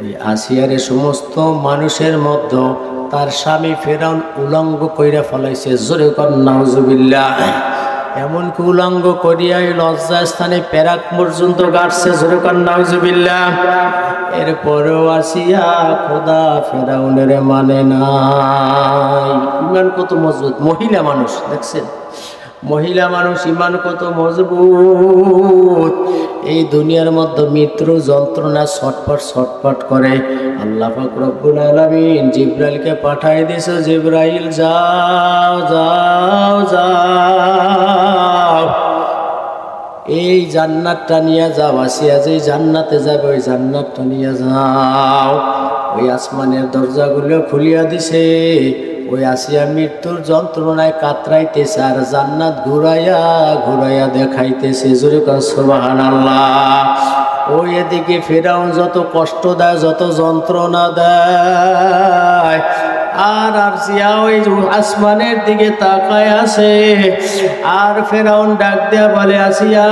ওই আসিয়ারে সমস্ত মানুষের মধ্যে তার স্বামী ফেরাউন উলঙ্গ কইরা ফলাইছে। জোরে কর নাউজুবিল্লাহ। এমনকি উলঙ্গ করিয়া লজ্জা স্থানে প্যারাক পর্যন্ত গাড়ছে। জোরে কর নাউজুবিল্লাহ। এরপরেও আসিয়া খোদা ফেরাউনের মানে নাই। ইমান কত মজবুত, মহিলা মানুষ দেখছেন, মহিলা মানুষ ইমান কত মজবুত। এই দুনিয়ার মধ্যে মৃত্যু যন্ত্রণা ছটফট করে। আল্লাহ পাক রব্বুল আলামিন জিব্রাইলকে পাঠাই দিয়েছে, জিব্রাইল যাও যাও যাও এই জান্নাতটা নিয়ে যাও, আসিয়া যে জান্নাতে যাবে ওই জান্নাতটা নিয়ে যাও। ওই আসমানের দরজাগুলো খুলিয়া দিছে। ওই আসিয়া মৃত্যুর যন্ত্রণায় কাতরাইতেছে আর জান্নাত ঘুরাইয়া ঘুরাইয়া দেখাইতেছে। জোরে কোন সুবহানাল্লাহ। ওই এদিকে ফেরাউন যত কষ্ট দেয়, যত যন্ত্রণা দেয়, আর আসিয়া ওই আসমানের দিকে তাকায় আছে। আর ফেরাউন ডাক দেয়া বলে আসিয়া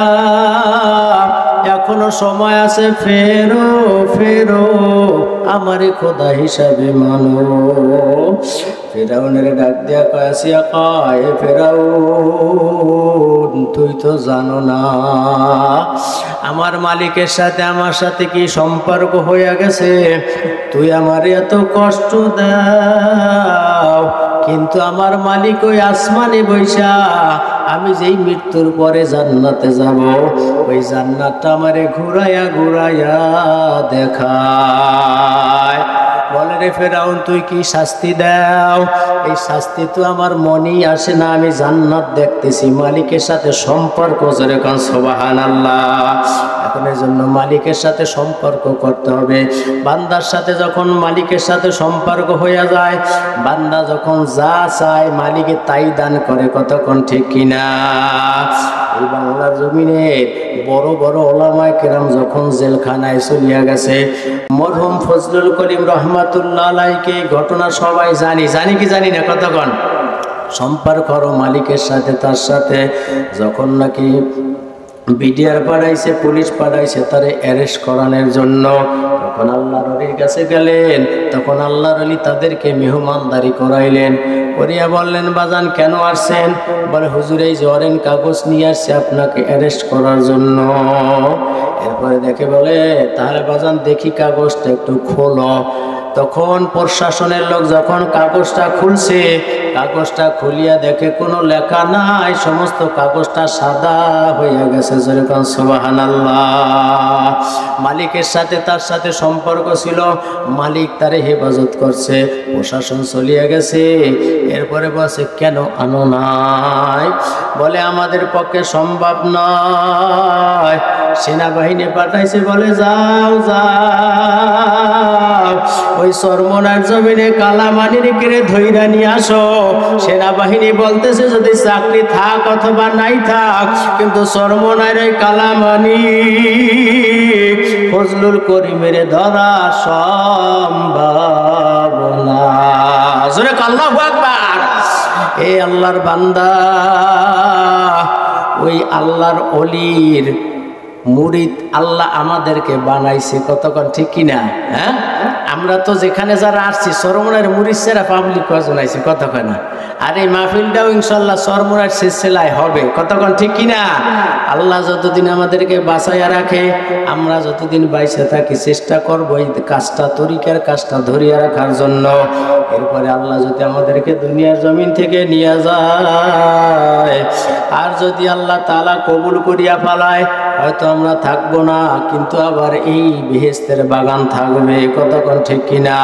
এখনো সময় আছে, ফেরো ফেরো, আমারে খোদা হিসাবে মানো। ফেরাউনের ডাক দেয়া কয় আসিয়া কয় ফেরাউন তুই তো জানো না আমার মালিকের সাথে আমার সাথে কি সম্পর্ক হয়ে গেছে। তুই আমার এত কষ্ট দাও, কিন্তু আমার মালিক ওই আসমানে বৈশা আমি যেই মৃত্যুর পরে জান্নাতে যাব ওই জান্নাতটা আমারে ঘুরাইয়া ঘুরাইয়া দেখায়। বলে রে ফেরাউন তুই কি শাস্তি দাও? এই শাস্তি তো আমার মনেই আসে না, আমি জান্নাত দেখতেছি, মালিকের সাথে সম্পর্ক। জোরে কোন সুবহানাল্লাহ। এখন এর জন্য মালিকের সাথে সম্পর্ক করতে হবে। বান্দার সাথে যখন মালিকের সাথে সম্পর্ক হয়ে যায়, বান্দা যখন যা চায় মালিকে তাই দান করে। কতক্ষণ ঠিক কিনা? এই বাংলার জমিনে বড় বড় ওলামায়ে কেরাম যখন জেলখানায় চলিয়া গেছে, মরহুম ফজলুল করিম রহমাতুল্লাহ আলাইহি ঘটনা সবাই জানি কি জানি না? কতক্ষণ সম্পর্ক মালিকের সাথে, তার সাথে যখন নাকি বিডিআর পাঠাইছে, পুলিশ পাঠাইছে তারে অ্যারেস্ট করানোর জন্য, তখন আল্লাহর ওলির কাছে গেলেন। তখন আল্লাহর ওলি তাদেরকে মেহমানদারি করাইলেন। করিয়া বললেন বাজান কেন আসছেন? বলে হুজুর এই যে অরেন কাগজ নিয়ে আসছে আপনাকে অ্যারেস্ট করার জন্য। এরপরে দেখে বলে তাহলে বাজান দেখি কাগজটা একটু খোলো। তখন প্রশাসনের লোক যখন কাগজটা খুলছে, কাগজটা খুলিয়া দেখে কোনো লেখা নাই, সমস্ত কাগজটা সাদা হয়ে গেছে। যেরকম সুবহানাল্লাহ। মালিকের সাথে তার সাথে সম্পর্ক ছিল, মালিক তারে হেফাজত করছে, প্রশাসন চলিয়া গেছে। এরপরে বলছে কেন আনো নাই? বলে আমাদের পক্ষে সম্ভব নয়, সেনাবাহিনী পাঠাইছে। বলে যাও যাও ওই চরমনার জমিনে কালামানির কেড়ে ধইরা নিয়ে আসো। সেনাবাহিনী বলতেছে যদি চাকরি থাক অথবা নাই থাক, কিন্তু চরমনার ওই কালামানি ফজলুল করিমের ধরা সম্ভব না। জোরে আল্লাহু আকবার। এই আল্লাহর বান্দা ওই আল্লাহর ওলির মুরিদ আল্লাহ আমাদেরকে বানাইছে, কতক্ষণ ঠিক কিনা? হ্যাঁ, আমরা তো যেখানে যারা আসছি সরমনের মুরিদ সেরা পাবলিক কজন আইছে, কতক্ষণ না? আর এই মাহফিলটাও ইনশাল্লাহ সরমনের সিলসিলায় হবে, কতক্ষণ ঠিক কিনা? আল্লাহ যতদিন আমাদেরকে বাঁচাইয়া রাখে, আমরা যতদিন বাইসে থাকি চেষ্টা করবো এই কাজটা, তরিকার কাজটা ধরিয়া রাখার জন্য। এরপরে আল্লাহ যদি আমাদেরকে দুনিয়ার জমিন থেকে নিয়ে যায়, আর যদি আল্লাহ তাআলা কবুল করিয়া ফেলায়, হয়তো আমরা থাকবো না, কিন্তু আবার এই বেহেশতের বাগান থাকবে, কতক্ষণ ঠিক কিনা?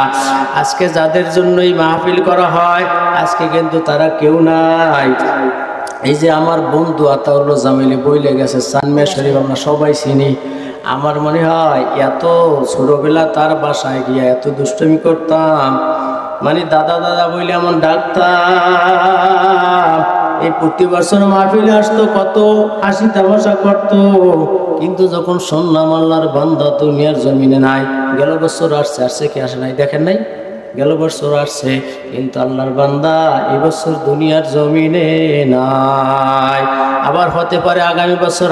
আজকে যাদের জন্য এই মাহফিল করা হয়, আজকে কিন্তু তারা কেউ নাই। এই যে আমার বন্ধু আতাউল্লাহ জামিলি বইলে গেছে চানমিয়া শরীফ, আমরা সবাই চিনি। আমার মনে হয় এত ছোটবেলা তার বাসায় গিয়া এত দুষ্টমি করতাম, মানে দাদা দাদা বইলে এমন ডাকতাম। এই প্রতি বছর মাহফিলে আসতো, কত হাসি তামাশা করতো, কিন্তু যখন শুনলাম আল্লাহর বান্দা দুনিয়ার জমিনে নাই, গেল বছর আসছে, আসছে কি আসে নাই দেখেন নাই? গেল বছর আসছে, কিন্তু আল্লাহর বান্দা এবছর দুনিয়ার জমিনে নাই। আবার হতে পারে আগামী বছর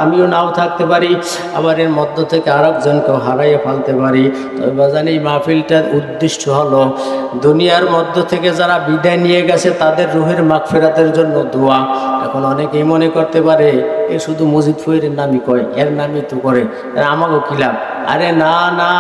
আমিও নাও থাকতে পারি, আবার এর মধ্য থেকে আরেকজনকেও হারাইয়ে ফেলতে পারি। তবে জানি এই মাহফিলটার উদ্দেশ্য হলো দুনিয়ার মধ্য থেকে যারা বিদায় নিয়ে গেছে তাদের রুহের মাগফিরাতের জন্য দোয়া। এখন অনেকেই মনে করতে পারে এ শুধু মজিদ ফইরের নামই কয়, এর নামই তো করে, আমাকেও কি লাভ? আরে না না,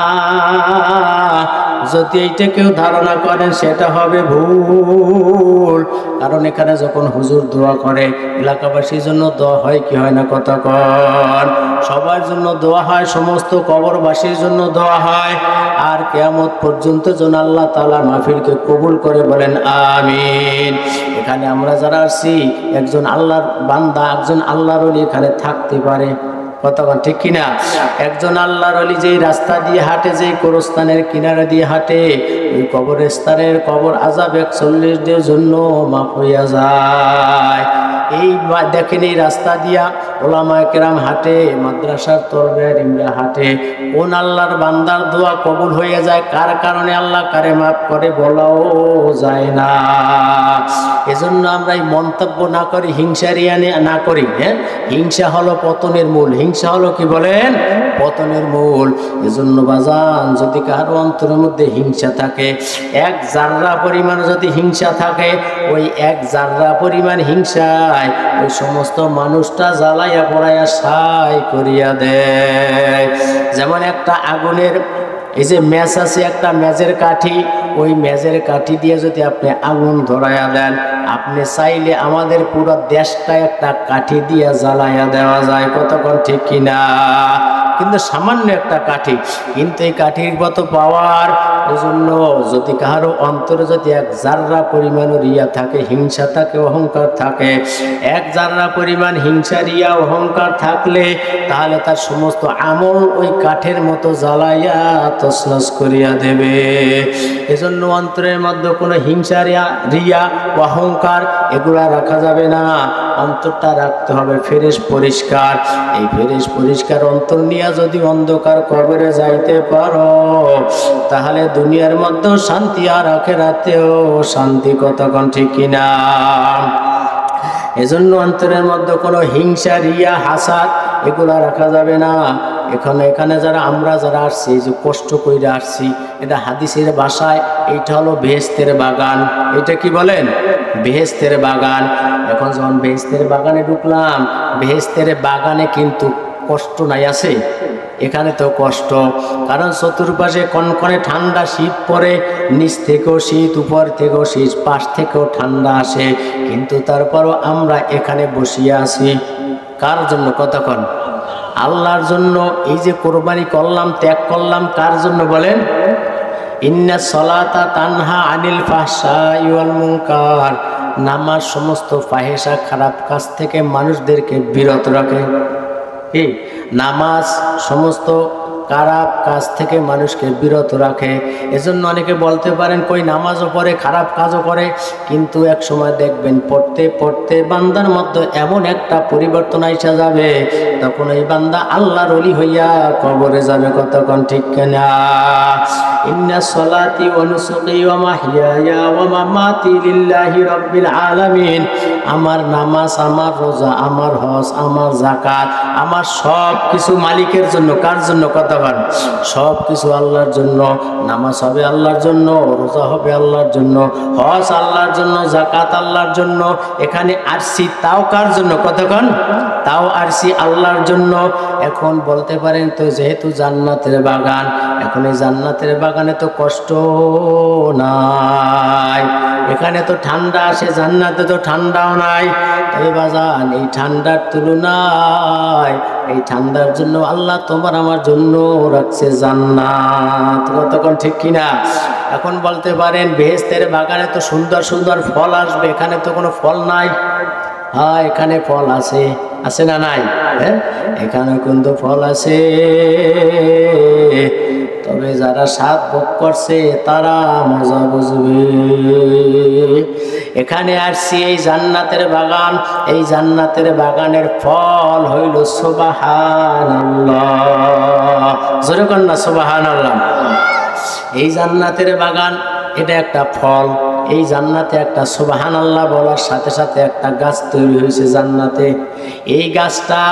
যদি এইটা কেউ ধারণা করেন সেটা হবে ভুল। কারণ এখানে যখন হুজুর দোয়া করে, এলাকাবাসীর জন্য দোয়া হয় কি হয় না? কতক্ষণ সবার জন্য দোয়া হয়, সমস্ত কবরবাসীর জন্য দোয়া হয়। আর কিয়ামত পর্যন্ত যেন আল্লাহ তাআলা মাহফিলকে কবুল করে, বলেন আমিন। এখানে আমরা যারা আসছি, একজন আল্লাহর বান্দা, একজন আল্লাহর ওলি এখানে থাকতে পারে, কতক্ষণ ঠিক কিনা? একজন আল্লাহর ওলি যেই রাস্তা দিয়ে হাঁটে, যেই কবরস্থানের কিনারা দিয়ে হাঁটে, ওই কবরস্থানের কবর আযাব 41 দিনের জন্য মাফ হইয়া যায়। এই দেখেন এই রাস্তা দিয়া ওলামায়ে কেরাম হাঁটে, মাদ্রাসার তলবেরা হাঁটে, কোন আল্লাহর বান্দার দোয়া কবুল হয়ে যায়, কার কারণে আল্লাহ কারে মাফ করে বলাও যায় না। এজন্য আমরা এই মন্তব্য না করি, হিংসারিয়া না করি। হ্যাঁ, হিংসা হলো পতনের মূল, হিংসা হলো কি বলেন? পতনের মূল। এজন্য বাজান, যদি কারো অন্তরের মধ্যে হিংসা থাকে, এক জাররা পরিমাণ যদি হিংসা থাকে, ওই এক জাররা পরিমাণ হিংসায় ওই সমস্ত মানুষটা জ্বালাইয়া পড়াইয়া ছাই করিয়া দেয়। যেমন একটা আগুনের এই যে ম্যাচ আছে, একটা ম্যাচের কাঠি, ওই ম্যাচের কাঠি দিয়ে যদি আপনি আগুন ধরাইয়া দেন, আপনি চাইলে আমাদের পুরো দেশটা একটা কাঠি দিয়ে জ্বালাইয়া দেওয়া যায়, কতক্ষণ ঠিক কিনা? কিন্তু সামান্য একটা কাঠি, কিন্তু এই কাঠির কত পাওয়ার। এই জন্য যদি কারো অন্তরে যদি এক জাররা পরিমাণ রিয়া থাকে, হিংসা থাকে, অহংকার থাকে, এক জাররা পরিমাণ হিংসা, রিয়া, অহংকার থাকলে, তাহলে তার সমস্ত আমল ওই কাঠের মতো জ্বালাইয়া তছনছ করিয়া দেবে। এজন্য অন্তরের মধ্যে কোনো হিংসা, রিয়া, অহংকার এগুলা রাখা যাবে না। অন্তরটা রাখতে হবে ফ্রেশ, পরিষ্কার। এই ফ্রেশ পরিষ্কার অন্তর নিয়ে যদি অন্ধকার কবরে যাইতে পারো, তাহলে দুনিয়ার মধ্যেও শান্তি, আর আখিরাতেও শান্তি, কতক্ষণ ঠিক কিনা? এজন্য অন্তরের মধ্যে কোনো হিংসা, রিয়া, হাসাদ এগুলা রাখা যাবে না। এখানে আমরা যারা আসছি, যে কষ্ট কইরা আসছি, এটা হাদিসের ভাষায় এইটা হলো বেহেশতের বাগান। এটা কি বলেন? বেহেশতের বাগান। এখন যখন বেহেশতের বাগানে ঢুকলাম, বেহেশতের বাগানে কিন্তু কষ্ট নাই, আছে? এখানে তো কষ্ট, কারণ চতুর্পাশে কনকনে ঠান্ডা শীত পড়ে, নিচ থেকেও শীত, উপর থেকেও শীত, পাশ থেকেও ঠান্ডা আসে, কিন্তু তারপরও আমরা এখানে বসিয়া আছি কার জন্য? কতক্ষণ? আল্লাহর জন্য। এই যে কোরবানি করলাম, ত্যাগ করলাম, কার জন্য বলেন? ইন্না সলাতা তানহা আনিল ফাহশাই ওয়াল মুনকার, নামাজ সমস্ত ফাহেসা, খারাপ কাজ থেকে মানুষদেরকে বিরত রাখে। নামাজ সমস্ত খারাপ কাজ থেকে মানুষকে বিরত রাখে। এজন্য অনেকে বলতে পারেন কই নামাজও পড়ে খারাপ কাজও করে, কিন্তু এক সময় দেখবেন পড়তে পড়তে বান্দার মধ্যে এমন একটা পরিবর্তন আইসা যাবে, তখন এই বান্দা আল্লাহর ওলি হইয়া কবরে যাবে। কতক্ষণ ঠিক কিনা? ইন্না সলাতি ওয়া নুসুকি ওয়া মাহইয়ায়া ওয়া মামাতি লিল্লাহি রাব্বিল আলামিন। আমার নামাজ, আমার রোজা, আমার হজ, আমার যাকাত, আমার সব কিছু মালিকের জন্য। কার জন্য? কতক্ষণ? সব কিছু আল্লাহর জন্য। নামাজ হবে আল্লাহর জন্য, রোজা হবে আল্লাহর জন্য, হজ আল্লাহর জন্য, যাকাত আল্লাহর জন্য। এখানে আরসি তাও কার জন্য? কতক্ষণ? তাও আরসি আল্লাহর জন্য। এখন বলতে পারেন তো যেহেতু জান্নাতের বাগান, এখন এই জান্নাতের বাগানে তো কষ্ট নাই, এখানে তো ঠান্ডা আসে, জান্নাতে তো ঠান্ডাও নাই। তবে বাজান এই ঠান্ডার তুলনায় এই ঠান্ডার জন্য আল্লাহ তোমার আমার জন্য রাখছে জান্নাত। কতক্ষণ ঠিক কিনা? এখন বলতে পারেন বেহেশতের বাগানে তো সুন্দর সুন্দর ফল আসবে, এখানে তো কোনো ফল নাই। হ্যাঁ, এখানে ফল আছে, আছে না নাই? হ্যাঁ, এখানে কিন্তু ফল আছে, তবে যারা স্বাদ ভোগ করছে তারা মজা বুঝবে। এখানে আসছি এই জান্নাতের বাগান, এই জান্নাতের বাগানের ফল হইল সুবহানাল্লাহ। জোরে কর না সুবহানাল্লাহ। এই জান্নাতের বাগান এটা একটা ফল। এই জান্নাতে একটা সুবহানাল্লাহ বলার সাথে সাথে একটা গাছ তৈরি হয়েছে জান্নাতে। এই গাছটা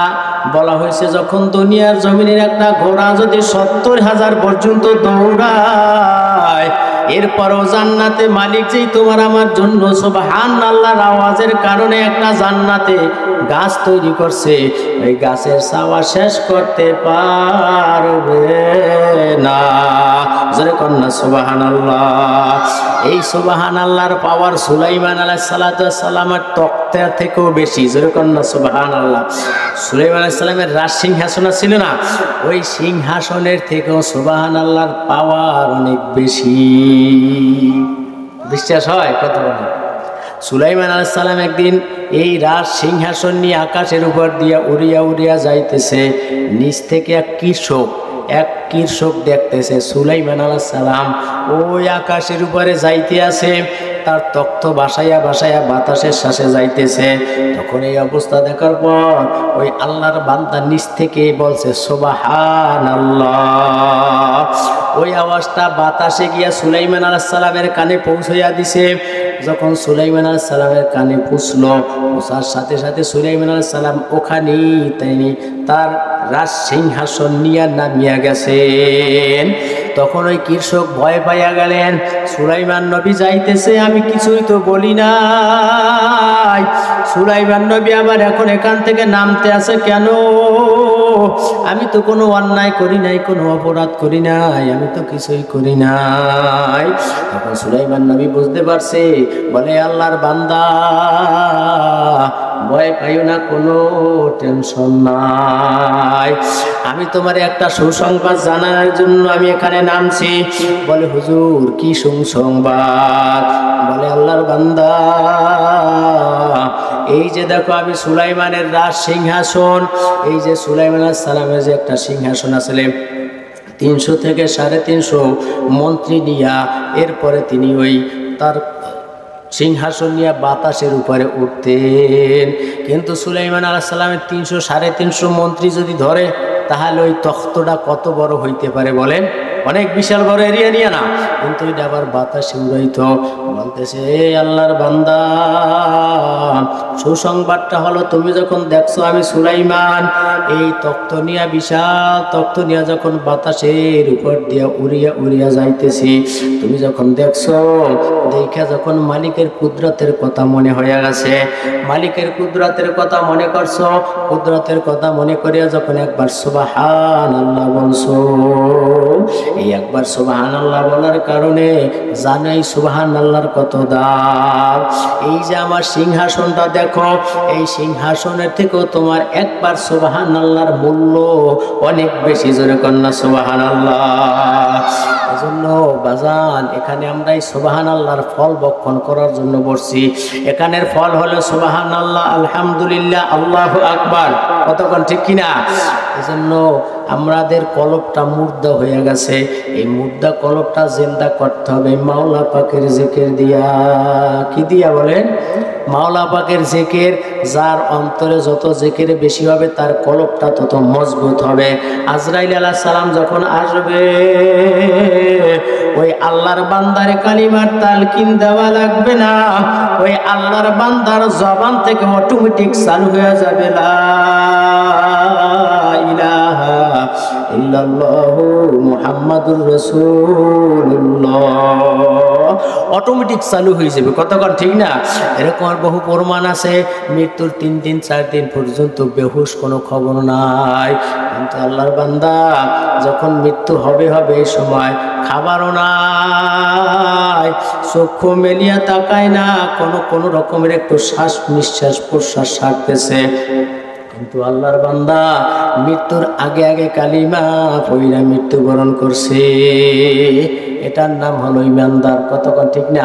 বলা হয়েছে যখন দুনিয়ার জমিনের একটা ঘোড়া যদি 70,000 পর্যন্ত দৌড়ায়, এরপরও জান্নাতে মালিক যেই তোমার আমার জন্য সুবহানাল্লাহর আওয়াজের কারণে একটা জান্নাতে গাছ তৈরি করছে, ওই গাছের ছায়া শেষ করতে পারবে না। জোরে কর না সুবহানাল্লাহ। এই সুবহানাল্লাহর পাওয়ার সুলাইমান আলাইহিস সালাতু ওয়াস সালামের তক্তার থেকেও বেশি। জোরে কর না সুবহানাল্লাহ। সুলাইমান আলাইহিস সালামের রাজ সিংহাসন ছিল না, ওই সিংহাসনের থেকেও সুবহানাল্লাহর পাওয়ার অনেক বেশি। বিশ্বাস হয়? কত বড়? সুলাইমান আলাইহিস সালাম একদিন এই রাজ সিংহাসন নিয়ে আকাশের উপর দিয়া উড়িয়া উড়িয়া যাইতেছে। নিচ থেকে এক কৃষক দেখতেছে সুলাইমান আলাইহিস সালাম ওই আকাশের উপরে যাইতে আছে, তার তখ্ত বাসাইয়া বাসাইয়া বাতাসের শ্বাসে যাইতেছে। তখন এই অবস্থা দেখার পর ওই আল্লাহর বান্দা নিচ থেকে বলছে সুবহানাল্লাহ। ওই আওয়াজটা বাতাসে গিয়া সুলাইমান আলাইহিস সালামের কানে পৌঁছাইয়া দিছে। যখন সুলাইমান আলাইহিস সালামের কানে পৌঁছলো, পৌঁছার সাথে সাথে সুলাইমান আলাইহিস সালাম ওখানেই তার রাজ সিংহাসন নিয়ে নামিয়া গেছেন। তখন ওই কৃষক ভয় পাইয়া গেলেন, সুলাইমান নবী যাইতেছে, আমি কিছুই তো বলি নাই, সুলাইমান নবী আবার এখন এখান থেকে নামতে আছে কেন? আমি তো কোনো অন্যায় করি নাই, কোনো অপরাধ করি নাই, আমি তো কিছুই করি নাই। তখন সুলাইমান নবী বুঝতে পারছে, বলে আল্লাহর বান্দা ভয় পাইও না, কোনো টেনশন নাই, আমি তোমার একটা সুসংবাদ জানার জন্য আমি এখানে নামছি। বলে হুজুর কি সুসংবাদ? বলে আল্লাহর বান্দা এই যে দেখো আমি সুলাইমানের রাজ সিংহাসন, এই যে সুলাইমান আলাইহিস সালামের যে একটা সিংহাসন আসলে 300 থেকে 350 মন্ত্রী নিয়া এরপরে তিনি ওই তার সিংহাসন নিয়ে বাতাসের উপরে উঠতেন। কিন্তু সুলাইমান আলাইহিস সালামের 300 350 মন্ত্রী যদি ধরে, তাহলে ওই তখ্তটা কত বড় হইতে পারে বলেন? অনেক বিশাল বড় এরিয়া নিয়ে না, কিন্তু এটা আবার বাতাসে উড়াইতো। বলতেছে আল্লাহর বান্দা সুসংবাদটা হলো, তুমি যখন দেখছো আমি সুলাইমান এই তখ্ত নিয়া, বিশাল তখ্ত নিয়া যখন বাতাসের উপর দিয়া উড়িয়া উড়িয়া যাইতেছি, তুমি যখন দেখছো, দেখা যখন মালিকের কুদরতের কথা মনে হয়ে গেছে, মালিকের কুদরতের কথা মনে করছো, কুদরতের কথা মনে করিয়া যখন একবার সুবহানাল্লাহ বলছো, এই একবার সুবহানাল্লাহ বলার কারণে জানাই সুবহানাল্লাহর কত দাম। এই যে আমার সিংহাসনটা দেখো, এই সিংহাসনের থেকেও তোমার একবার সুবহানাল্লাহর মূল্য অনেক বেশি। জোরে কন্যা সুবহানাল্লাহ। এজন্য বাজান এখানে আমরা এই সুবহানাল্লাহর ফল বক্ষণ করার জন্য বসছি। এখানের ফল হলো সুবহানাল্লাহ, আলহামদুলিল্লাহ, আল্লাহু আকবার। কতক্ষণ ঠিক কিনা? এজন্য আমাদের কলবটা মুর্দা হয়ে গেছে, এই মুর্দা কলবটা জিন্দা করতে হবে মাওলা পাকের জিকির দিয়া। কি দিয়া বলেন? মাওলা পাকের জিকির। যার অন্তরে যত জিকির বেশি হবে তার কলবটা তত মজবুত হবে। আজরাইল আলাইহিস সালাম যখন আসবে ওই আল্লাহর বান্দার কালিমার তালকিন দেওয়া লাগবে না, ওই আল্লাহর বান্দার জবান থেকে অটোমেটিক চালু হয়ে যাবে লা ইলাহা ইল্লাল্লাহু মুহাম্মাদুর রাসূলুল্লাহ, অটোমেটিক চালু হয়ে যাবে। কতক্ষণ ঠিক না? এরকম বহু প্রমাণ আছে। মৃত্যুর 3 দিন 4 দিন পর্যন্ত বেহুশ, কোনো খবর নাই। কিন্তু আল্লাহর বান্দা যখন মৃত্যু হবে এই সময় খাবারও নাই, চক্ষু মেলিয়া তাকায় না, কোনো রকমের একটু শ্বাস নিঃশ্বাস প্রশ্বাস ছাড়তেছে। কিন্তু আল্লাহর বান্দা মৃত্যুর আগে কালিমা পয়রা মৃত্যুবরণ করছে। এটার নাম হলো ইমানদার। কতক্ষণ ঠিক না?